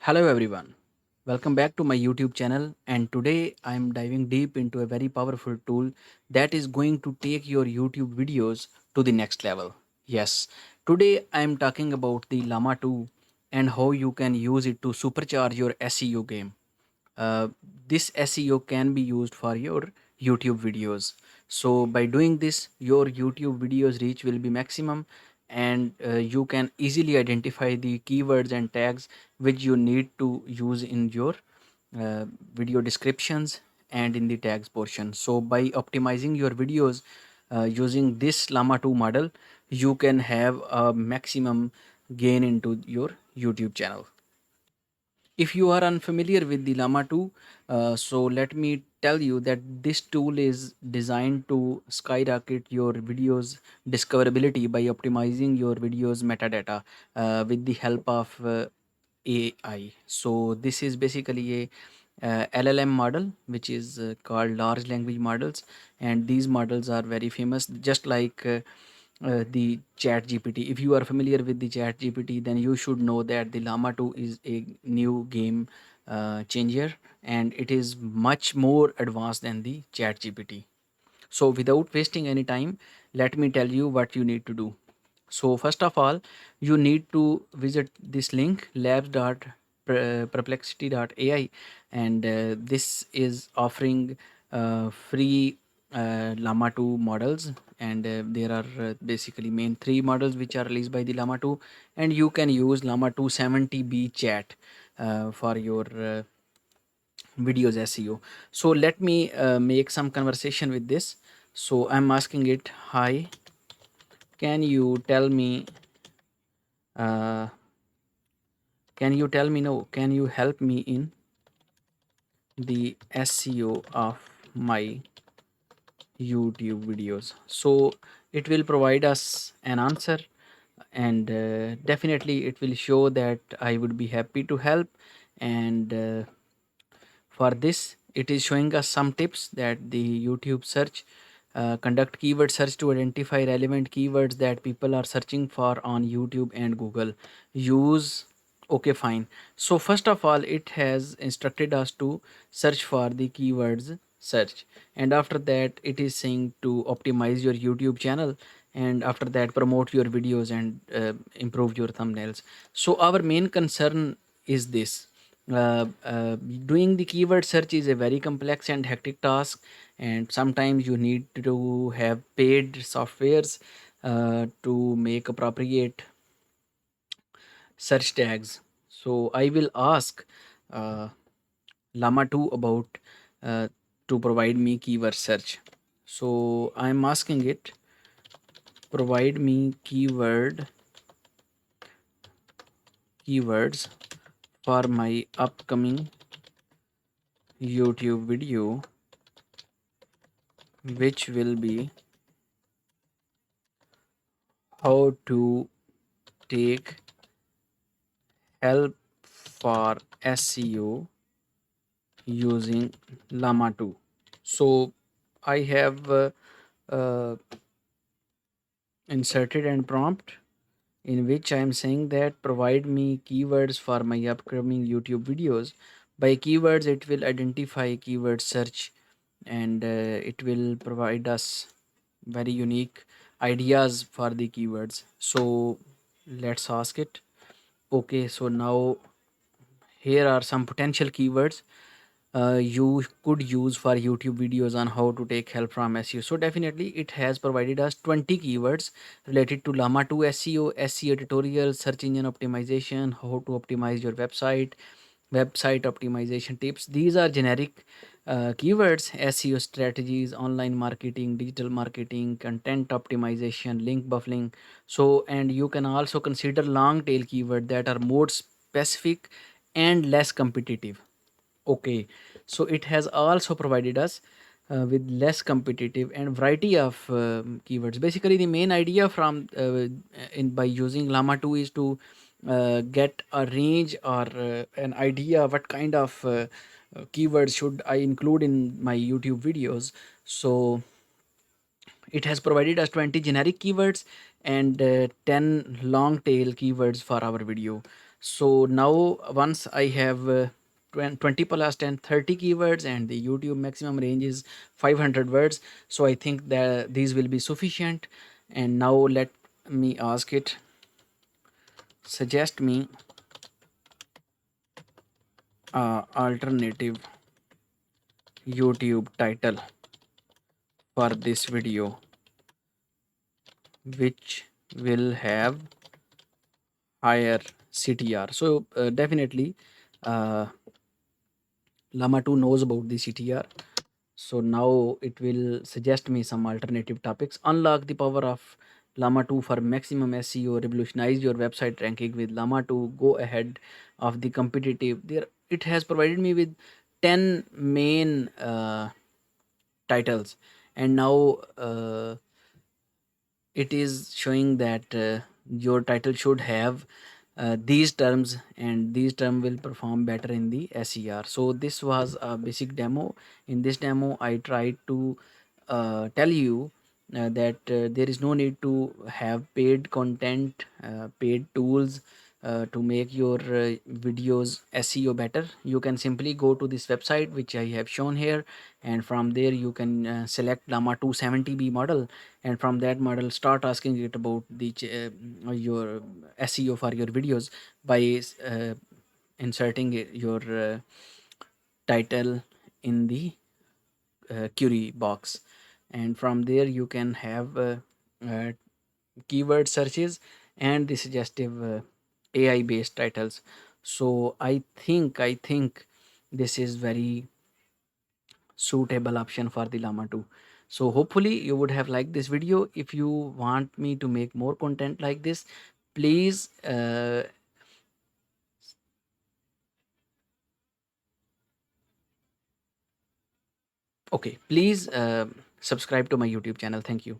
Hello everyone. Welcome back to my YouTube channel, and today I am diving deep into a very powerful tool that is going to take your YouTube videos to the next level. Yes, today I am talking about the Llama 2 and how you can use it to supercharge your SEO game. uh, this SEO can be used for your YouTube videos. So by doing this, your YouTube videos reach will be maximum, and you can easily identify the keywords and tags which you need to use in your uh, video descriptions and in the tags portion. So by optimizing your videos using this Llama 2 model, you can have a maximum gain into your YouTube channel. If you are unfamiliar with the Llama 2, so let me tell you that this tool is designed to skyrocket your videos discoverability by optimizing your videos metadata with the help of AI. So this is basically a LLM model, which is called large language models, and these models are very famous, just like the chat gpt. If you are familiar with the chat gpt, then you should know that the Llama 2 is a new game changer, and it is much more advanced than the chat gpt. So without wasting any time, let me tell you what you need to do. So first of all, you need to visit this link labs.perplexity.ai, and this is offering free Llama 2 models, and there are basically main three models which are released by the Llama 2, and you can use Llama 2 70B chat for your videos SEO. So let me make some conversation with this. So I'm asking it, hi, can you tell me uh, can you tell me, no, can you help me in the SEO of my YouTube videos? So it will provide us an answer, and definitely it will show that I would be happy to help. And for this, it is showing us some tips that the YouTube search, conduct keyword search to identify relevant keywords that people are searching for on YouTube and Google. Use, okay, fine. So first of all, it has instructed us to search for the keywords search, and after that it is saying to optimize your YouTube channel, and after that promote your videos and improve your thumbnails. So our main concern is this: doing the keyword search is a very complex and hectic task, and sometimes you need to have paid softwares to make appropriate search tags. So I will ask uh, Llama 2 about uh, to provide me keyword search. So I'm asking it, provide me keywords for my upcoming YouTube video, which will be how to take help for SEO using Llama 2. So I have uh, inserted an prompt in which I am saying that provide me keywords for my upcoming YouTube videos. By keywords, it will identify keyword search, and it will provide us very unique ideas for the keywords. So let's ask it. Okay, so now here are some potential keywords you could use for YouTube videos on how to take help from SEO. So definitely it has provided us 20 keywords related to Llama 2 SEO, SEO tutorials, search engine optimization, how to optimize your website optimization tips. These are generic keywords: SEO strategies, online marketing, digital marketing, content optimization, link buffering. So, and you can also consider long tail keyword that are more specific and less competitive. Okay, so it has also provided us with less competitive and variety of keywords. Basically, the main idea from in by using Llama 2 is to get a range or an idea what kind of keywords should I include in my YouTube videos. So it has provided us 20 generic keywords and 10 long tail keywords for our video. So now once I have 20 plus 10 30 keywords, and the YouTube maximum range is 500 words, so I think that these will be sufficient. And now let me ask it, suggest me alternative YouTube title for this video which will have higher CTR. So definitely uh, Llama 2 knows about the CTR. So now it will suggest me some alternative topics. Unlock the power of Llama 2 for maximum SEO. Revolutionize your website ranking with Llama 2. Go ahead of the competitive. There, it has provided me with 10 main titles, and now it is showing that your title should have these terms, and these terms will perform better in the SER. So this was a basic demo. In this demo I tried to tell you that there is no need to have paid content, paid tools to make your videos SEO better. You can simply go to this website which I have shown here, and from there you can select Llama 270B model, and from that model start asking it about the your SEO for your videos by inserting your title in the query box. And from there you can have uh, keyword searches and the suggestive AI based titles. So I think this is very suitable option for the Llama 2. So hopefully you would have liked this video. If you want me to make more content like this, please okay, please subscribe to my YouTube channel. Thank you.